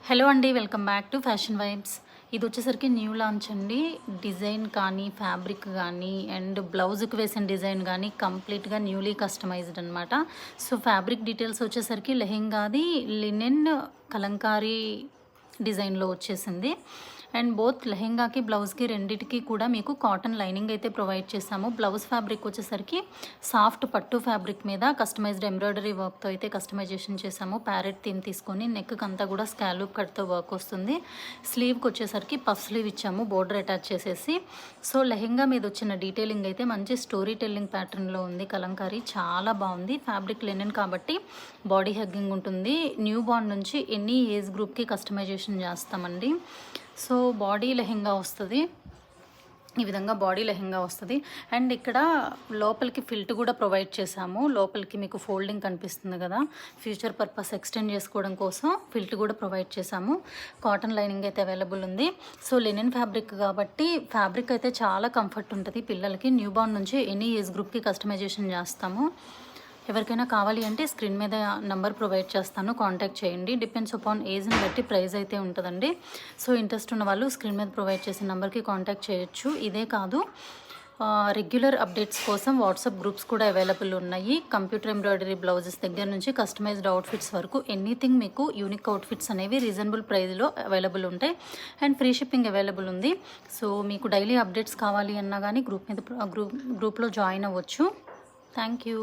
Hello అండి, welcome back to fashion vibes. ఇది వచ్చేసరికి న్యూ లాంచ్ అండి. డిజైన్ కానీ ఫ్యాబ్రిక్ కానీ అండ్ బ్లౌజ్కి వేసిన డిజైన్ కానీ కంప్లీట్గా న్యూలీ కస్టమైజ్డ్ అనమాట. సో ఫ్యాబ్రిక్ డీటెయిల్స్ వచ్చేసరికి లెహెంగాది లినెన్ కలంకారీ డిజైన్లో వచ్చేసింది. అండ్ బోత్ లెహెంగాకి బ్లౌజ్కి రెండిటికి కూడా మీకు కాటన్ లైనింగ్ అయితే ప్రొవైడ్ చేసాము. బ్లౌజ్ ఫ్యాబ్రిక్ వచ్చేసరికి సాఫ్ట్ పట్టు ఫ్యాబ్రిక్ మీద కస్టమైజ్డ్ ఎంబ్రాయిడరీ వర్క్తో అయితే కస్టమైజేషన్ చేసాము. ప్యారెట్ థీమ్ తీసుకొని నెక్కి అంతా కూడా స్కాలూప్ కట్తో వర్క్ వస్తుంది. స్లీవ్కి వచ్చేసరికి పఫ్ స్లీవ్ ఇచ్చాము బోర్డర్ అటాచ్ చేసేసి. సో లెహెంగా మీద వచ్చిన డీటెయిలింగ్ అయితే మంచి స్టోరీ టెల్లింగ్ ప్యాటర్న్లో ఉంది. కలంకారీ చాలా బాగుంది. ఫ్యాబ్రిక్ లెనిన్ కాబట్టి బాడీ హగ్గింగ్ ఉంటుంది. న్యూ బార్న్ నుంచి ఎనీ ఏజ్ గ్రూప్కి కస్టమైజేషన్ చేస్తామండి. సో బాడీ లెహెంగా వస్తుంది, ఈ విధంగా బాడీ లెహెంగా వస్తుంది. అండ్ ఇక్కడ లోపలికి ఫిల్ట్ కూడా ప్రొవైడ్ చేసాము. లోపలికి మీకు ఫోల్డింగ్ కనిపిస్తుంది కదా, ఫ్యూచర్ పర్పస్ ఎక్స్టెండ్ చేసుకోవడం కోసం ఫిల్ట్ కూడా ప్రొవైడ్ చేసాము. కాటన్ లైనింగ్ అయితే అవైలబుల్ ఉంది. సో లెనిన్ ఫ్యాబ్రిక్ కాబట్టి ఫ్యాబ్రిక్ అయితే చాలా కంఫర్ట్ ఉంటుంది పిల్లలకి. న్యూ బార్న్ నుంచి ఎనీ ఏజ్ గ్రూప్కి కస్టమైజేషన్ చేస్తాము. ఎవరికైనా కావాలి అంటే స్క్రీన్ మీద నెంబర్ ప్రొవైడ్ చేస్తాను, కాంటాక్ట్ చేయండి. డిపెండ్స్ అపాన్ ఏజ్ని బట్టి ప్రైస్ అయితే ఉంటుందండి. సో ఇంట్రెస్ట్ ఉన్న వాళ్ళు స్క్రీన్ మీద ప్రొవైడ్ చేసిన నెంబర్కి కాంటాక్ట్ చేయొచ్చు. ఇదే కాదు, రెగ్యులర్ అప్డేట్స్ కోసం వాట్సాప్ గ్రూప్స్ కూడా అవైలబుల్ ఉన్నాయి. కంప్యూటర్ ఎంబ్రాయిడరీ బ్లౌజెస్ దగ్గర నుంచి కస్టమైజ్డ్ అవుట్ఫిట్స్ వరకు ఎనీథింగ్ మీకు యూనిక్ అవుట్ఫిట్స్ అనేవి రీజనబుల్ ప్రైస్లో అవైలబుల్ ఉంటాయి. అండ్ ఫ్రీ షిప్పింగ్ అవైలబుల్ ఉంది. సో మీకు డైలీ అప్డేట్స్ కావాలి అన్నా కానీ గ్రూప్లో జాయిన్ అవ్వచ్చు. Thank you.